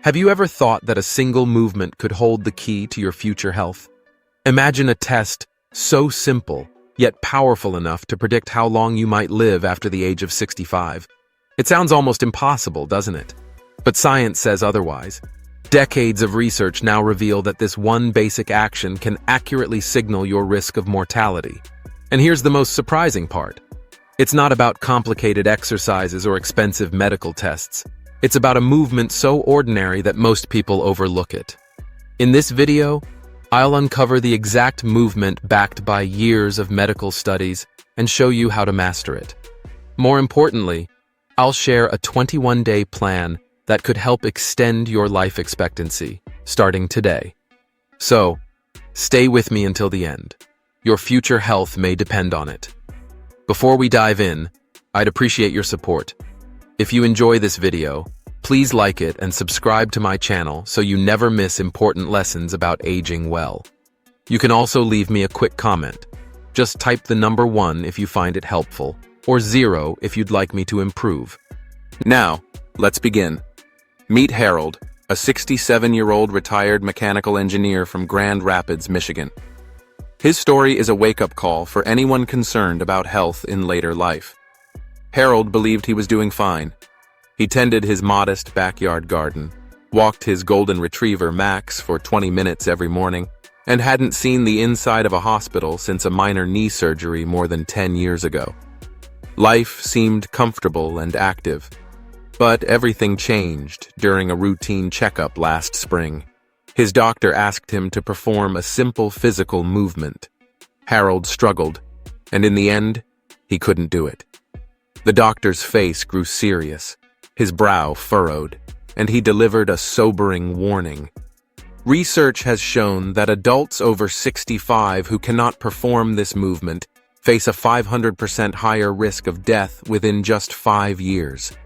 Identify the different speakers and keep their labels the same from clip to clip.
Speaker 1: Have you ever thought that a single movement could hold the key to your future health? Imagine a test so simple, yet powerful enough to predict how long you might live after the age of 65. It sounds almost impossible, doesn't it? But science says otherwise. Decades of research now reveal that this one basic action can accurately signal your risk of mortality. And here's the most surprising part. It's not about complicated exercises or expensive medical tests. It's about a movement so ordinary that most people overlook it. In this video, I'll uncover the exact movement backed by years of medical studies and show you how to master it. More importantly, I'll share a 21-day plan that could help extend your life expectancy, starting today. So, stay with me until the end. Your future health may depend on it. Before we dive in, I'd appreciate your support. If you enjoy this video, please like it and subscribe to my channel so you never miss important lessons about aging well. You can also leave me a quick comment. Just type the number 1 if you find it helpful, or 0 if you'd like me to improve.
Speaker 2: Now, let's begin. Meet Harold, a 67-year-old retired mechanical engineer from Grand Rapids, Michigan. His story is a wake-up call for anyone concerned about health in later life. Harold believed he was doing fine. He tended his modest backyard garden, walked his golden retriever Max for 20 minutes every morning, and hadn't seen the inside of a hospital since a minor knee surgery more than 10 years ago. Life seemed comfortable and active, but everything changed during a routine checkup last spring. His doctor asked him to perform a simple physical movement. Harold struggled, and in the end, he couldn't do it. The doctor's face grew serious, his brow furrowed, and he delivered a sobering warning. Research has shown that adults over 65 who cannot perform this movement face a 500% higher risk of death within just 5 years.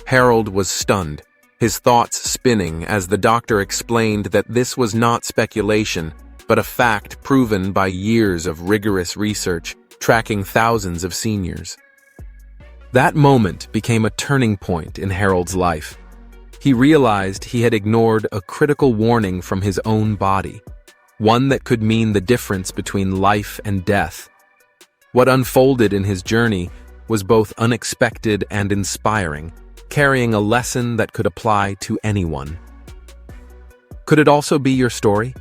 Speaker 2: Harold was stunned, his thoughts spinning as the doctor explained that this was not speculation, but a fact proven by years of rigorous research tracking thousands of seniors. That moment became a turning point in Harold's life. He realized he had ignored a critical warning from his own body, one that could mean the difference between life and death. What unfolded in his journey was both unexpected and inspiring, carrying a lesson that could apply to anyone. Could it also be your story?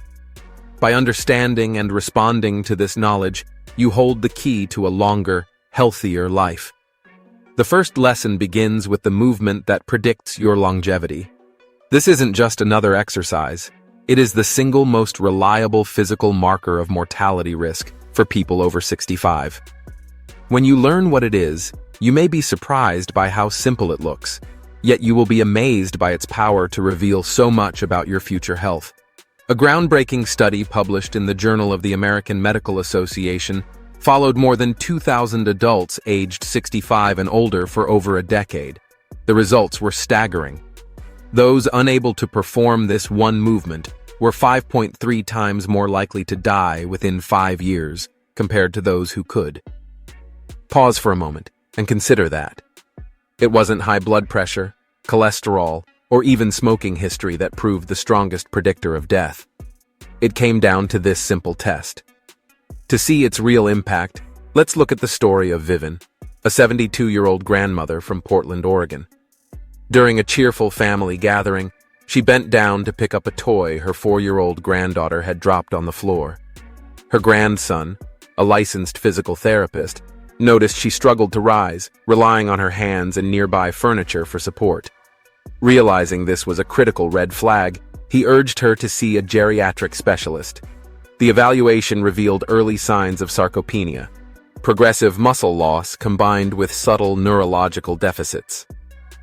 Speaker 2: By understanding and responding to this knowledge, you hold the key to a longer, healthier life. The first lesson begins with the movement that predicts your longevity. This isn't just another exercise. It is the single most reliable physical marker of mortality risk for people over 65. When you learn what it is, you may be surprised by how simple it looks, yet you will be amazed by its power to reveal so much about your future health. A groundbreaking study published in the Journal of the American Medical Association followed more than 2,000 adults aged 65 and older for over a decade. The results were staggering. Those unable to perform this one movement were 5.3 times more likely to die within 5 years compared to those who could. Pause for a moment and consider that. It wasn't high blood pressure, cholesterol, or even smoking history that proved the strongest predictor of death. It came down to this simple test. To see its real impact, let's look at the story of Vivian, a 72-year-old grandmother from Portland, Oregon. During a cheerful family gathering, she bent down to pick up a toy her 4-year-old granddaughter had dropped on the floor. Her grandson, a licensed physical therapist, noticed she struggled to rise, relying on her hands and nearby furniture for support. Realizing this was a critical red flag, he urged her to see a geriatric specialist. The evaluation revealed early signs of sarcopenia, progressive muscle loss combined with subtle neurological deficits.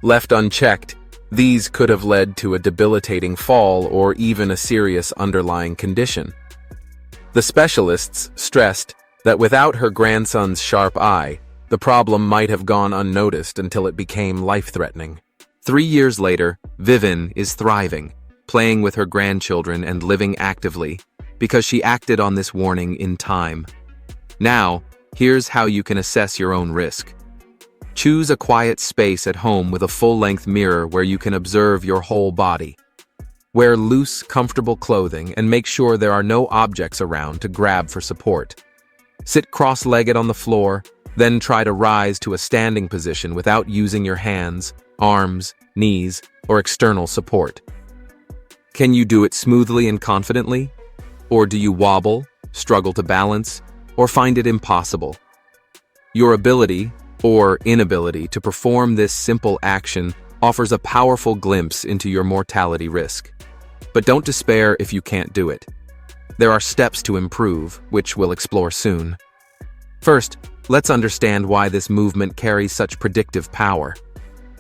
Speaker 2: Left unchecked, these could have led to a debilitating fall or even a serious underlying condition. The specialists stressed that without her grandson's sharp eye, the problem might have gone unnoticed until it became life-threatening. 3 years later, Vivian is thriving, playing with her grandchildren and living actively, because she acted on this warning in time. Now, here's how you can assess your own risk. Choose a quiet space at home with a full-length mirror where you can observe your whole body. Wear loose, comfortable clothing and make sure there are no objects around to grab for support. Sit cross-legged on the floor, then try to rise to a standing position without using your hands, arms, knees, or external support. Can you do it smoothly and confidently? Or do you wobble, struggle to balance, or find it impossible? Your ability, or inability, to perform this simple action offers a powerful glimpse into your mortality risk. But don't despair if you can't do it. There are steps to improve, which we'll explore soon. First, let's understand why this movement carries such predictive power.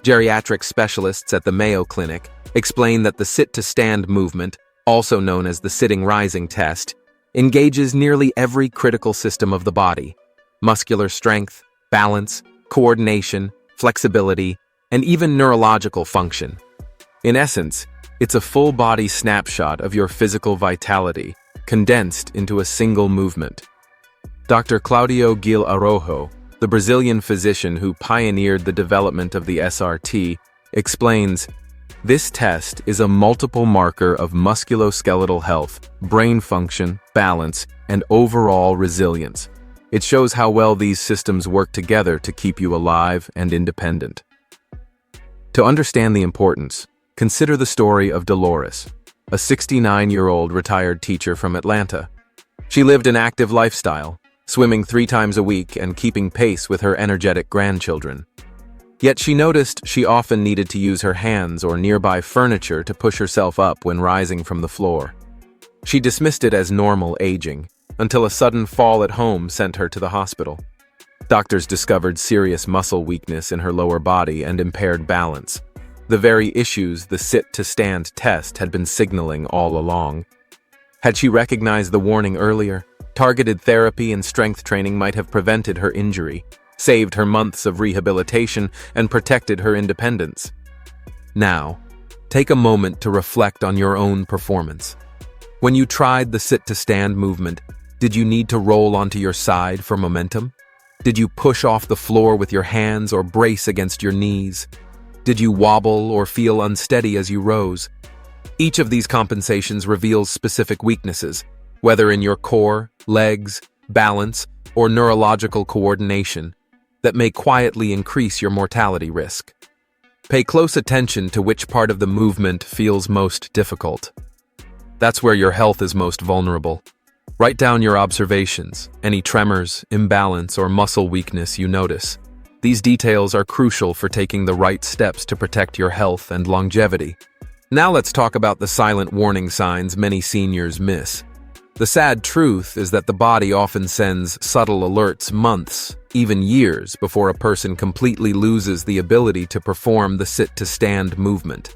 Speaker 2: Geriatric specialists at the Mayo Clinic explain that the sit-to-stand movement, also known as the sitting-rising test, engages nearly every critical system of the body: muscular strength, balance, coordination, flexibility, and even neurological function. In essence, it's a full-body snapshot of your physical vitality, condensed into a single movement. Dr. Claudio Gil Araujo, the Brazilian physician who pioneered the development of the SRT, explains, "This test is a multiple marker of musculoskeletal health, brain function, balance, and overall resilience. It shows how well these systems work together to keep you alive and independent." To understand the importance, consider the story of Dolores, a 69-year-old retired teacher from Atlanta. She lived an active lifestyle, swimming 3 times a week and keeping pace with her energetic grandchildren. Yet she noticed she often needed to use her hands or nearby furniture to push herself up when rising from the floor. She dismissed it as normal aging, until a sudden fall at home sent her to the hospital. Doctors discovered serious muscle weakness in her lower body and impaired balance, the very issues the sit-to-stand test had been signaling all along. Had she recognized the warning earlier, targeted therapy and strength training might have prevented her injury, saved her months of rehabilitation, and protected her independence. Now, take a moment to reflect on your own performance. When you tried the sit-to-stand movement, did you need to roll onto your side for momentum? Did you push off the floor with your hands or brace against your knees? Did you wobble or feel unsteady as you rose? Each of these compensations reveals specific weaknesses, whether in your core, legs, balance, or neurological coordination, that may quietly increase your mortality risk. Pay close attention to which part of the movement feels most difficult. That's where your health is most vulnerable. Write down your observations, any tremors, imbalance, or muscle weakness you notice. These details are crucial for taking the right steps to protect your health and longevity. Now let's talk about the silent warning signs many seniors miss. The sad truth is that the body often sends subtle alerts months, even years, before a person completely loses the ability to perform the sit-to-stand movement.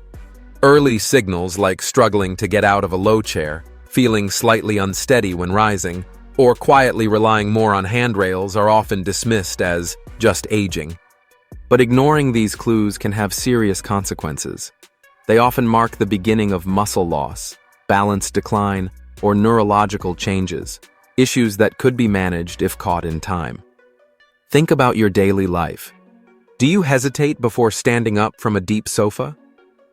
Speaker 2: Early signals like struggling to get out of a low chair, feeling slightly unsteady when rising, or quietly relying more on handrails are often dismissed as just aging. But ignoring these clues can have serious consequences. They often mark the beginning of muscle loss, balance decline, or neurological changes, issues that could be managed if caught in time. Think about your daily life. Do you hesitate before standing up from a deep sofa?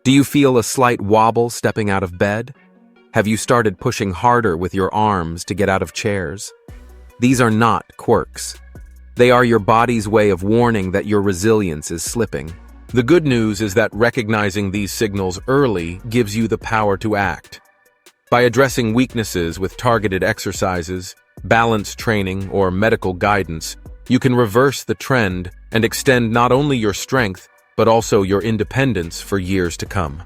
Speaker 2: Do you feel a slight wobble stepping out of bed? Have you started pushing harder with your arms to get out of chairs? These are not quirks. They are your body's way of warning that your resilience is slipping. The good news is that recognizing these signals early gives you the power to act. By addressing weaknesses with targeted exercises, balance training, or medical guidance, you can reverse the trend and extend not only your strength, but also your independence for years to come.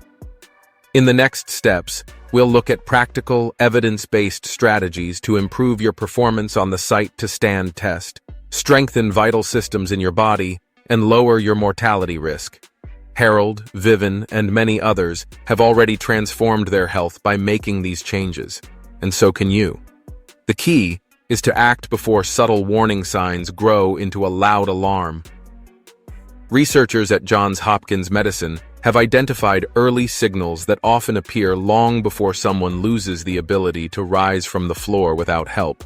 Speaker 2: In the next steps, we'll look at practical, evidence-based strategies to improve your performance on the sit-to-stand test, strengthen vital systems in your body, and lower your mortality risk. Harold, Vivian, and many others have already transformed their health by making these changes, and so can you. The key is to act before subtle warning signs grow into a loud alarm. Researchers at Johns Hopkins Medicine
Speaker 1: have identified early signals that often appear long before someone loses the ability to rise from the floor without help.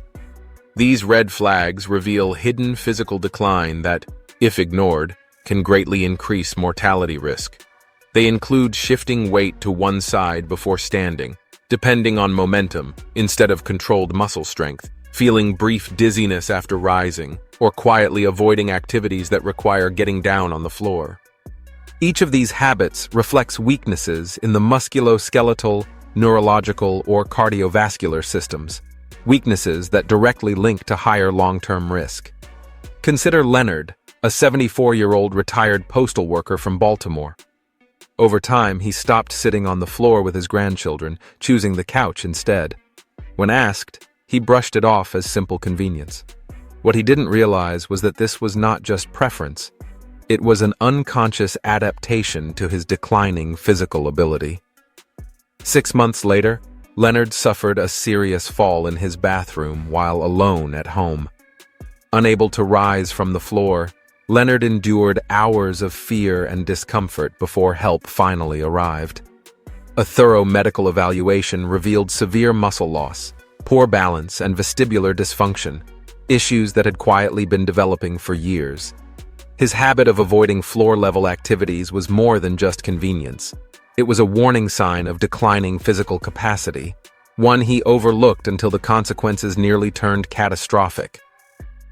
Speaker 1: These red flags reveal hidden physical decline that, if ignored, can greatly increase mortality risk. They include shifting weight to one side before standing, depending on momentum instead of controlled muscle strength, feeling brief dizziness after rising, or quietly avoiding activities that require getting down on the floor. Each of these habits reflects weaknesses in the musculoskeletal, neurological, or cardiovascular systems, weaknesses that directly link to higher long-term risk. Consider Leonard, a 74-year-old retired postal worker from Baltimore. Over time, he stopped sitting on the floor with his grandchildren, choosing the couch instead. When asked, he brushed it off as simple convenience. What he didn't realize was that this was not just preference. It was an unconscious adaptation to his declining physical ability. 6 months later, Leonard suffered a serious fall in his bathroom while alone at home. Unable to rise from the floor, Leonard endured hours of fear and discomfort before help finally arrived. A thorough medical evaluation revealed severe muscle loss, poor balance, and vestibular dysfunction, issues that had quietly been developing for years. His habit of avoiding floor-level activities was more than just convenience. It was a warning sign of declining physical capacity, one he overlooked until the consequences nearly turned catastrophic.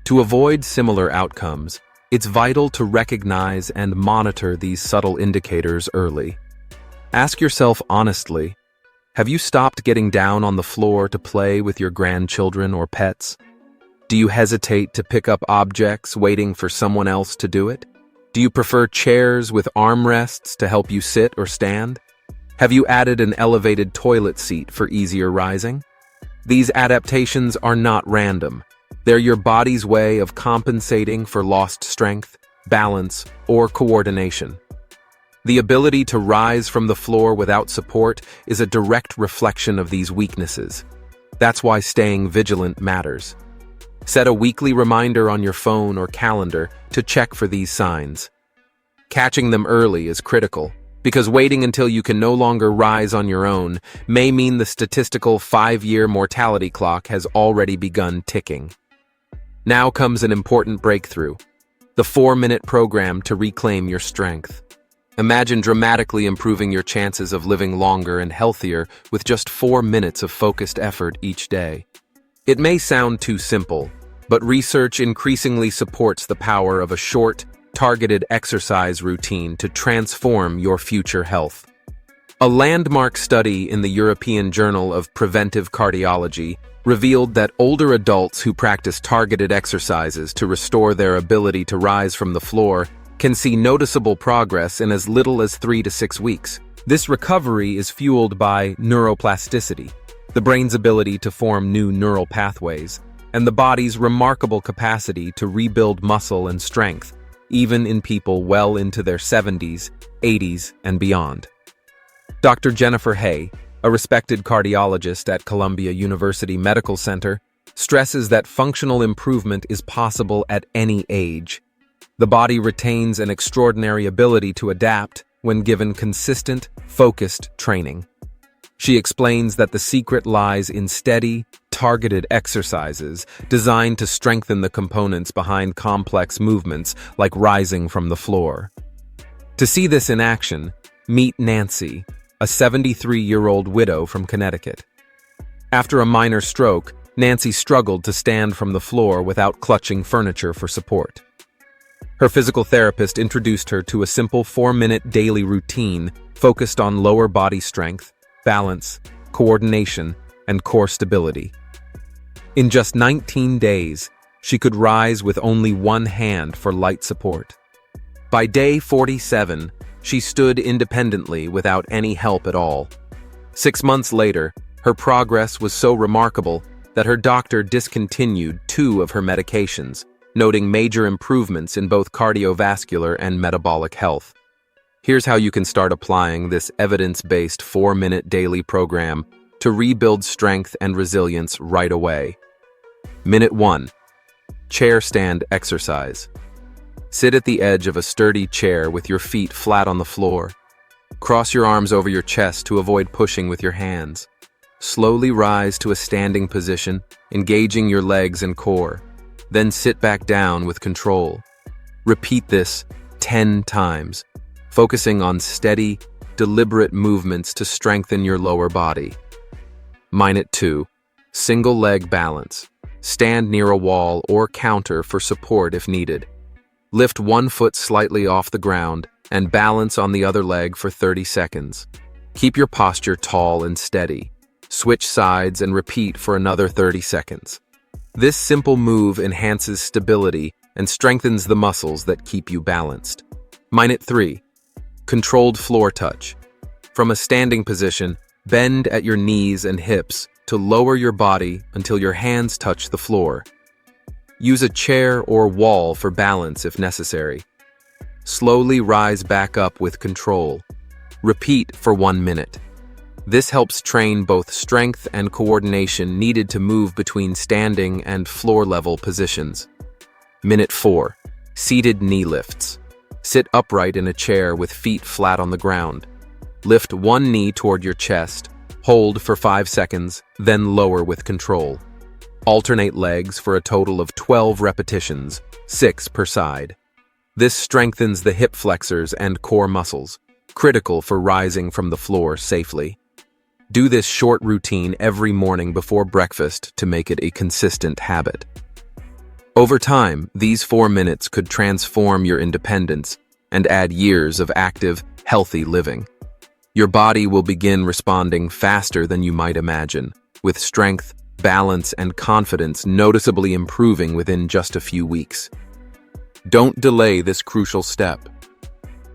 Speaker 1: To avoid similar outcomes, it's vital to recognize and monitor these subtle indicators early. Ask yourself honestly, have you stopped getting down on the floor to play with your grandchildren or pets? Do you hesitate to pick up objects waiting for someone else to do it? Do you prefer chairs with armrests to help you sit or stand? Have you added an elevated toilet seat for easier rising? These adaptations are not random. They're your body's way of compensating for lost strength, balance, or coordination. The ability to rise from the floor without support is a direct reflection of these weaknesses. That's why staying vigilant matters. Set a weekly reminder on your phone or calendar to check for these signs. Catching them early is critical, because waiting until you can no longer rise on your own may mean the statistical 5-year mortality clock has already begun ticking. Now comes an important breakthrough, the 4-minute program to reclaim your strength. Imagine dramatically improving your chances of living longer and healthier with just 4 minutes of focused effort each day. It may sound too simple, but research increasingly supports the power of a short, targeted exercise routine to transform your future health. A landmark study in the European Journal of Preventive Cardiology revealed that older adults who practice targeted exercises to restore their ability to rise from the floor can see noticeable progress in as little as 3 to 6 weeks. This recovery is fueled by neuroplasticity, the brain's ability to form new neural pathways, and the body's remarkable capacity to rebuild muscle and strength, even in people well into their 70s, 80s, and beyond. Dr. Jennifer Hay, a respected cardiologist at Columbia University Medical Center, stresses that functional improvement is possible at any age. The body retains an extraordinary ability to adapt when given consistent, focused training. She explains that the secret lies in steady, targeted exercises designed to strengthen the components behind complex movements like rising from the floor. To see this in action, meet Nancy, a 73-year-old widow from Connecticut. After a minor stroke, Nancy struggled to stand from the floor without clutching furniture for support. Her physical therapist introduced her to a simple 4-minute daily routine focused on lower body strength, balance, coordination, and core stability. In just 19 days, she could rise with only one hand for light support. By day 47, she stood independently without any help at all. 6 months later, her progress was so remarkable that her doctor discontinued 2 of her medications, noting major improvements in both cardiovascular and metabolic health. Here's how you can start applying this evidence-based 4-minute daily program to rebuild strength and resilience right away. Minute 1. Chair stand exercise. Sit at the edge of a sturdy chair with your feet flat on the floor. Cross your arms over your chest to avoid pushing with your hands. Slowly rise to a standing position, engaging your legs and core. Then sit back down with control. Repeat this 10 times, focusing on steady, deliberate movements to strengthen your lower body. Minute 2. Single leg balance. Stand near a wall or counter for support if needed. Lift one foot slightly off the ground and balance on the other leg for 30 seconds. Keep your posture tall and steady. Switch sides and repeat for another 30 seconds. This simple move enhances stability and strengthens the muscles that keep you balanced. Minute 3. Controlled floor touch. From a standing position, bend at your knees and hips to lower your body until your hands touch the floor. Use a chair or wall for balance if necessary. Slowly rise back up with control. Repeat for 1 minute. This helps train both strength and coordination needed to move between standing and floor-level positions. Minute 4. Seated knee lifts. Sit upright in a chair with feet flat on the ground. Lift one knee toward your chest, hold for 5 seconds, then lower with control. Alternate legs for a total of 12 repetitions, 6 per side. This strengthens the hip flexors and core muscles, critical for rising from the floor safely. Do this short routine every morning before breakfast to make it a consistent habit. Over time, these 4 minutes could transform your independence and add years of active, healthy living. Your body will begin responding faster than you might imagine, with strength, balance, and confidence noticeably improving within just a few weeks. Don't delay this crucial step.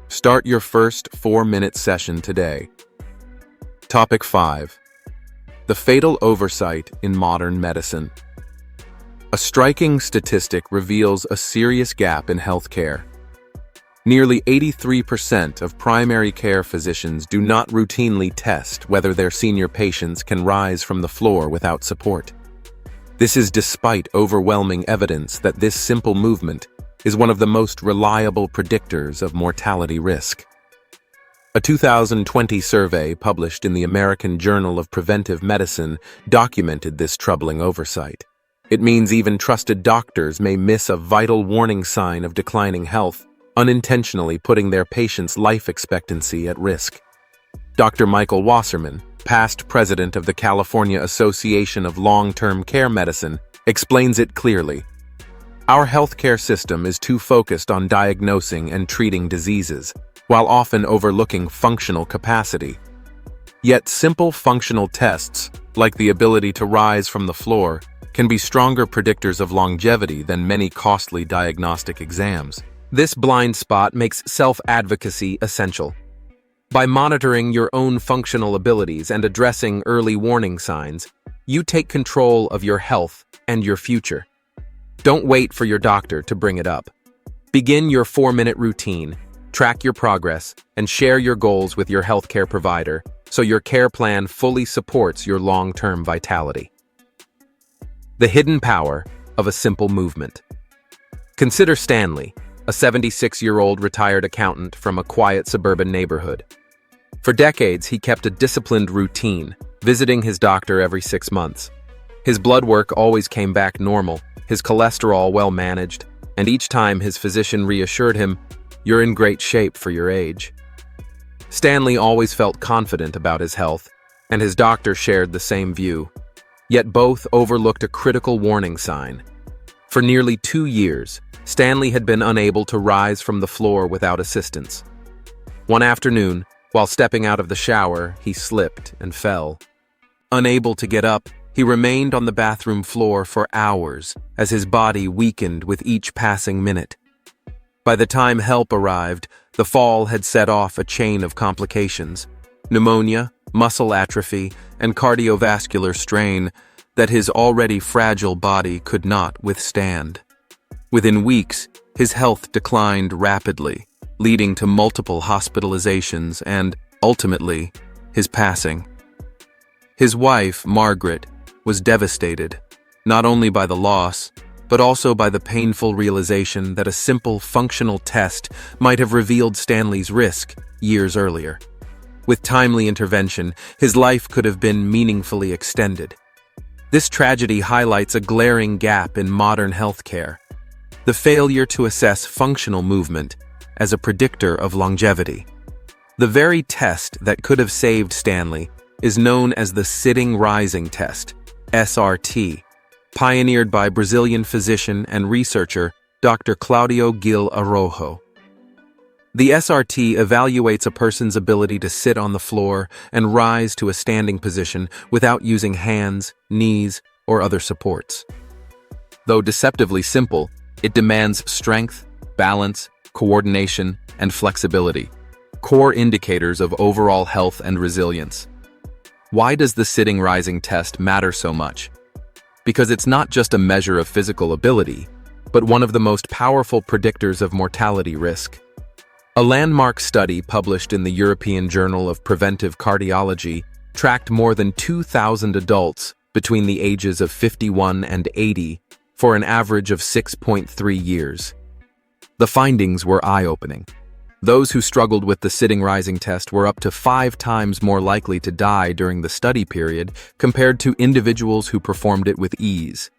Speaker 1: Start your first 4-minute session today. Topic 5. The fatal oversight in modern medicine. A striking statistic reveals a serious gap in healthcare. Nearly 83% of primary care physicians do not routinely test whether their senior patients can rise from the floor without support. This is despite overwhelming evidence that this simple movement is one of the most reliable predictors of mortality risk. A 2020 survey published in the American Journal of Preventive Medicine documented this troubling oversight. It means even trusted doctors may miss a vital warning sign of declining health, unintentionally putting their patients' life expectancy at risk. Dr. Michael Wasserman, past president of the California Association of Long-Term Care Medicine, explains it clearly. Our healthcare system is too focused on diagnosing and treating diseases, while often overlooking functional capacity. Yet simple functional tests, like the ability to rise from the floor, can be stronger predictors of longevity than many costly diagnostic exams. This blind spot makes self-advocacy essential. By monitoring your own functional abilities and addressing early warning signs, you take control of your health and your future. Don't wait for your doctor to bring it up. Begin your 4-minute routine, track your progress, and share your goals with your healthcare provider so your care plan fully supports your long-term vitality. The hidden power of a simple movement. Consider Stanley, a 76-year-old retired accountant from a quiet suburban neighborhood. For decades, he kept a disciplined routine, visiting his doctor every 6 months. His blood work always came back normal, his cholesterol well managed, and each time his physician reassured him, "You're in great shape for your age." Stanley always felt confident about his health, and his doctor shared the same view. Yet both overlooked a critical warning sign. For nearly 2 years, Stanley had been unable to rise from the floor without assistance. One afternoon, while stepping out of the shower, he slipped and fell. Unable to get up, he remained on the bathroom floor for hours as his body weakened with each passing minute. By the time help arrived, the fall had set off a chain of complications: pneumonia, muscle atrophy, and cardiovascular strain that his already fragile body could not withstand. Within weeks, his health declined rapidly, leading to multiple hospitalizations and, ultimately, his passing. His wife, Margaret, was devastated, not only by the loss, but also by the painful realization that a simple functional test might have revealed Stanley's risk years earlier. With timely intervention, his life could have been meaningfully extended. This tragedy highlights a glaring gap in modern healthcare: the failure to assess functional movement as a predictor of longevity. The very test that could have saved Stanley is known as the sitting-rising test, SRT, pioneered by Brazilian physician and researcher Dr. Claudio Gil Araujo. The SRT evaluates a person's ability to sit on the floor and rise to a standing position without using hands, knees, or other supports. Though deceptively simple, it demands strength, balance, coordination, and flexibility, core indicators of overall health and resilience. Why does the sitting-rising test matter so much? Because it's not just a measure of physical ability, but one of the most powerful predictors of mortality risk. A landmark study published in the European Journal of Preventive Cardiology tracked more than 2,000 adults between the ages of 51 and 80 for an average of 6.3 years. The findings were eye-opening. Those who struggled with the sitting-rising test were up to 5 times more likely to die during the study period compared to individuals who performed it with ease.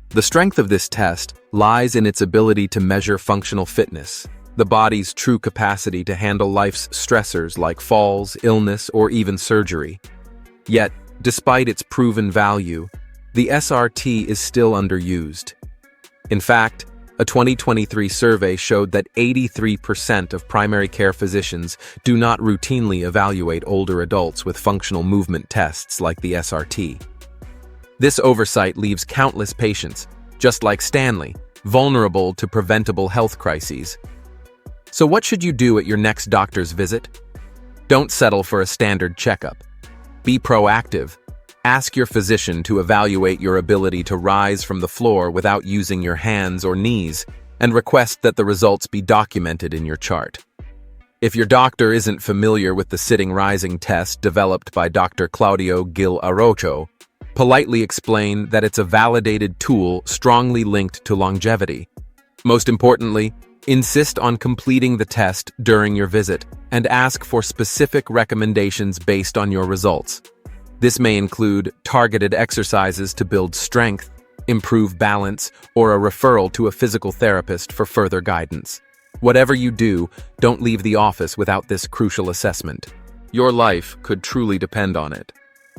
Speaker 1: The strength of this test lies in its ability to measure functional fitness, the body's true capacity to handle life's stressors like falls, illness, or even surgery. Yet, despite its proven value, the SRT is still underused. In fact, a 2023 survey showed that 83% of primary care physicians do not routinely evaluate older adults with functional movement tests like the SRT. This oversight leaves countless patients, just like Stanley, vulnerable to preventable health crises. So what should you do at your next doctor's visit? Don't settle for a standard checkup. Be proactive. Ask your physician to evaluate your ability to rise from the floor without using your hands or knees, and request that the results be documented in your chart. If your doctor isn't familiar with the sitting-rising test developed by Dr. Claudio Gil Araujo, politely explain that it's a validated tool strongly linked to longevity. Most importantly, insist on completing the test during your visit and ask for specific recommendations based on your results. This may include targeted exercises to build strength, improve balance, or a referral to a physical therapist for further guidance. Whatever you do, don't leave the office without this crucial assessment. Your life could truly depend on it.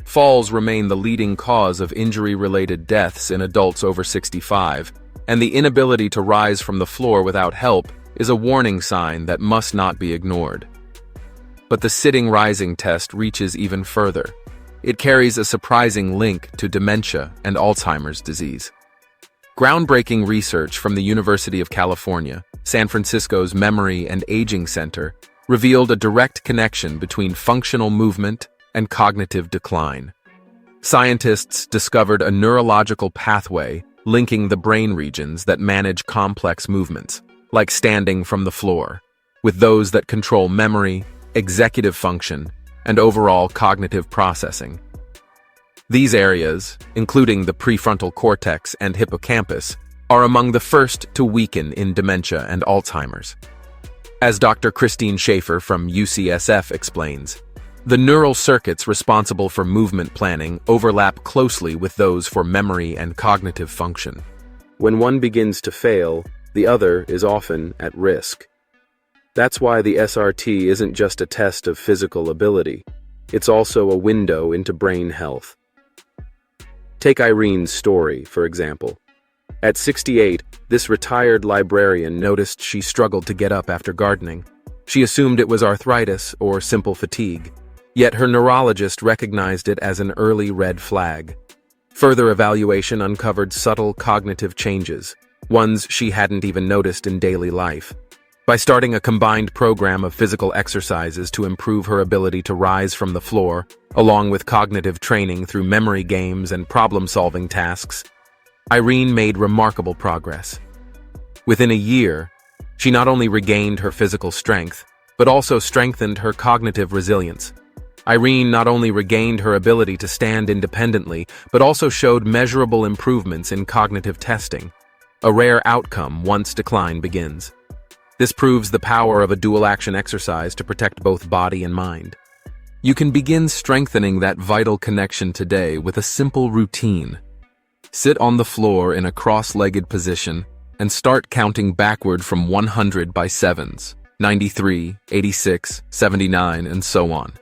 Speaker 1: Falls remain the leading cause of injury-related deaths in adults over 65, and the inability to rise from the floor without help is a warning sign that must not be ignored. But the sitting-rising test reaches even further. It carries a surprising link to dementia and Alzheimer's disease. Groundbreaking research from the University of California, San Francisco's Memory and Aging Center, revealed a direct connection between functional movement and cognitive decline. Scientists discovered a neurological pathway linking the brain regions that manage complex movements, like standing from the floor, with those that control memory, executive function, and overall cognitive processing. These areas, including the prefrontal cortex and hippocampus, are among the first to weaken in dementia and Alzheimer's. As Dr. Christine Schaefer from UCSF explains, the neural circuits responsible for movement planning overlap closely with those for memory and cognitive function. When one begins to fail, the other is often at risk. That's why the SRT isn't just a test of physical ability. It's also a window into brain health. Take Irene's story, for example. At 68, this retired librarian noticed she struggled to get up after gardening. She assumed it was arthritis or simple fatigue. Yet her neurologist recognized it as an early red flag. Further evaluation uncovered subtle cognitive changes, ones she hadn't even noticed in daily life. By starting a combined program of physical exercises to improve her ability to rise from the floor, along with cognitive training through memory games and problem-solving tasks, Irene made remarkable progress. Within a year, she not only regained her physical strength, but also strengthened her cognitive resilience. Irene not only regained her ability to stand independently, but also showed measurable improvements in cognitive testing, a rare outcome once decline begins. This proves the power of a dual-action exercise to protect both body and mind. You can begin strengthening that vital connection today with a simple routine. Sit on the floor in a cross-legged position and start counting backward from 100 by sevens, 93, 86, 79, and so on.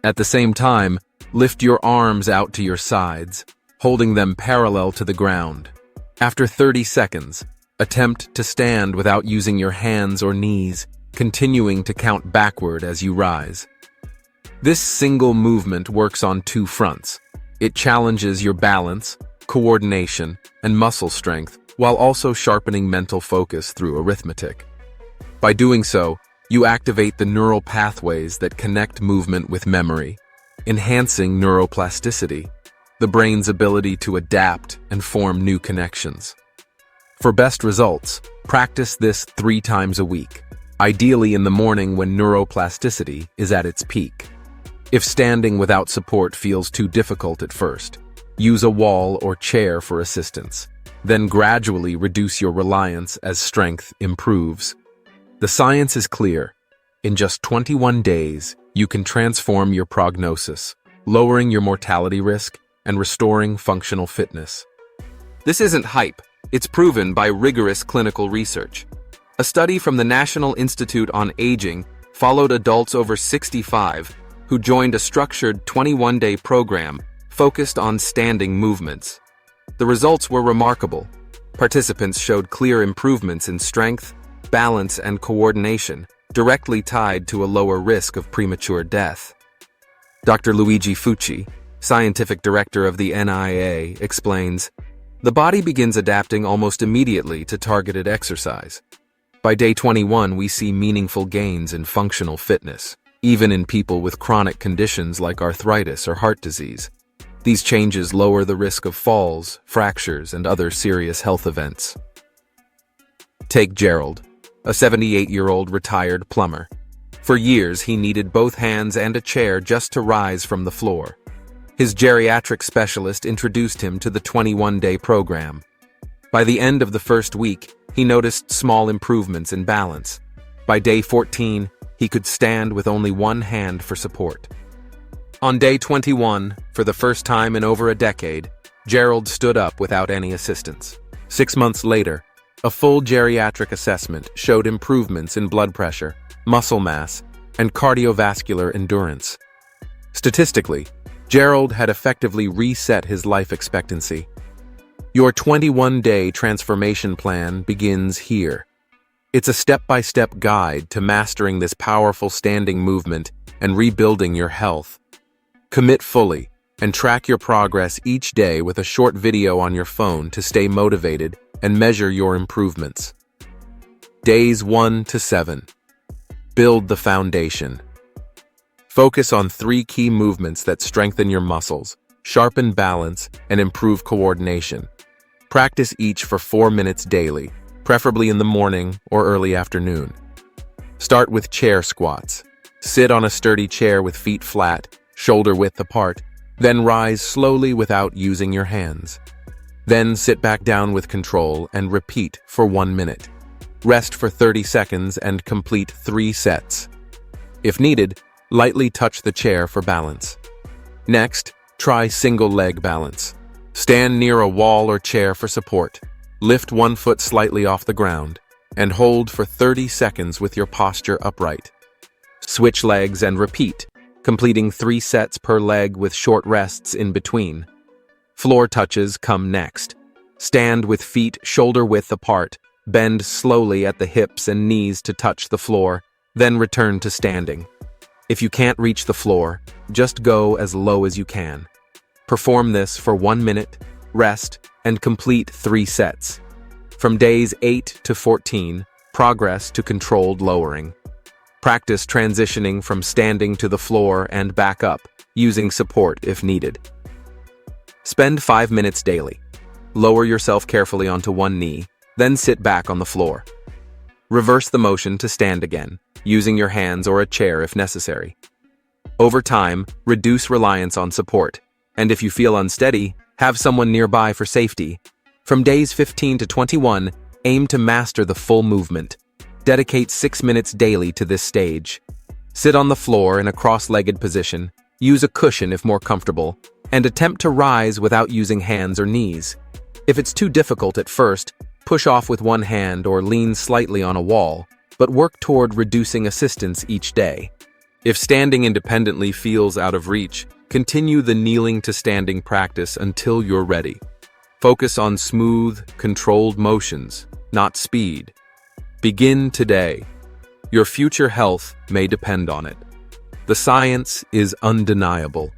Speaker 1: At the same time, lift your arms out to your sides, holding them parallel to the ground. After 30 seconds, attempt to stand without using your hands or knees, continuing to count backward as you rise. This single movement works on two fronts. It challenges your balance, coordination, and muscle strength, while also sharpening mental focus through arithmetic. By doing so, you activate the neural pathways that connect movement with memory, enhancing neuroplasticity, the brain's ability to adapt and form new connections. For best results, practice this 3 times a week, ideally in the morning when neuroplasticity is at its peak. If standing without support feels too difficult at first, use a wall or chair for assistance. Then gradually reduce your reliance as strength improves. The science is clear. In just 21 days, you can transform your prognosis, lowering your mortality risk and restoring functional fitness. This isn't hype. It's proven by rigorous clinical research. A study from the National Institute on Aging followed adults over 65 who joined a structured 21-day program focused on standing movements. The results were remarkable. Participants showed clear improvements in strength, balance, and coordination, directly tied to a lower risk of premature death. Dr. Luigi Fucci, scientific director of the NIA, explains, "The body begins adapting almost immediately to targeted exercise. By day 21, we see meaningful gains in functional fitness, even in people with chronic conditions like arthritis or heart disease. These changes lower the risk of falls, fractures, and other serious health events." Take Gerald, a 78-year-old retired plumber. For years, he needed both hands and a chair just to rise from the floor. His geriatric specialist introduced him to the 21-day program. By the end of the first week, he noticed small improvements in balance. By day 14, he could stand with only one hand for support. On day 21, for the first time in over a decade, Gerald stood up without any assistance. 6 months later, a full geriatric assessment showed improvements in blood pressure, muscle mass, and cardiovascular endurance. Statistically, Gerald had effectively reset his life expectancy. Your 21-day transformation plan begins here. It's a step-by-step guide to mastering this powerful standing movement and rebuilding your health. Commit fully and track your progress each day with a short video on your phone to stay motivated and measure your improvements. Days 1 to 7. Build the foundation. Focus on 3 key movements that strengthen your muscles, sharpen balance, and improve coordination. Practice each for 4 minutes daily, preferably in the morning or early afternoon. Start with chair squats. Sit on a sturdy chair with feet flat, shoulder width apart, then rise slowly without using your hands. Then sit back down with control and repeat for 1 minute. Rest for 30 seconds and complete 3 sets. If needed, lightly touch the chair for balance. Next, try single leg balance. Stand near a wall or chair for support. Lift one foot slightly off the ground and hold for 30 seconds with your posture upright. Switch legs and repeat, completing 3 sets per leg with short rests in between. Floor touches come next. Stand with feet shoulder width apart, bend slowly at the hips and knees to touch the floor, then return to standing. If you can't reach the floor, just go as low as you can. Perform this for 1 minute, rest, and complete 3 sets. From days 8 to 14, progress to controlled lowering. Practice transitioning from standing to the floor and back up, using support if needed. Spend 5 minutes daily. Lower yourself carefully onto one knee, then sit back on the floor. Reverse the motion to stand again, using your hands or a chair if necessary. Over time, reduce reliance on support, and if you feel unsteady, have someone nearby for safety. From days 15 to 21, aim to master the full movement. Dedicate 6 minutes daily to this stage. Sit on the floor in a cross-legged position, use a cushion if more comfortable, and attempt to rise without using hands or knees. If it's too difficult at first, push off with one hand or lean slightly on a wall, but work toward reducing assistance each day. If standing independently feels out of reach, continue the kneeling to standing practice until you're ready. Focus on smooth, controlled motions, not speed. Begin today. Your future health may depend on it. The science is undeniable.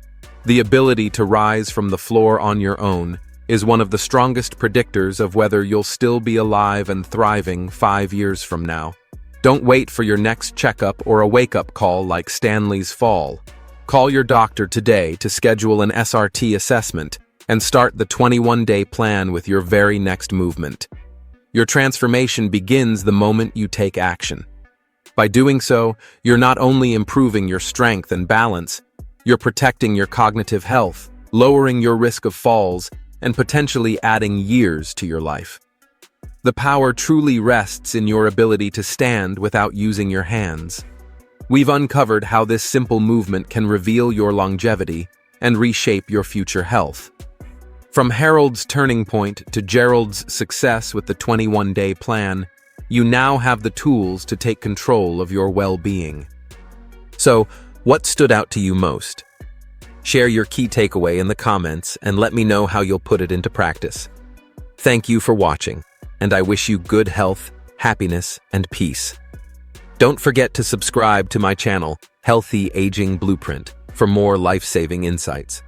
Speaker 1: The ability to rise from the floor on your own is one of the strongest predictors of whether you'll still be alive and thriving 5 years from now. Don't wait for your next checkup or a wake-up call like Stanley's fall. Call your doctor today to schedule an SRT assessment and start the 21-day plan with your very next movement. Your transformation begins the moment you take action. By doing so, you're not only improving your strength and balance, you're protecting your cognitive health, lowering your risk of falls, and potentially adding years to your life. The power truly rests in your ability to stand without using your hands. We've uncovered how this simple movement can reveal your longevity and reshape your future health. From Harold's turning point to Gerald's success with the 21-day plan, you now have the tools to take control of your well-being. So, what stood out to you most? Share your key takeaway in the comments and let me know how you'll put it into practice. Thank you for watching, and I wish you good health, happiness, and peace. Don't forget to subscribe to my channel, Healthy Aging Blueprint, for more life-saving insights.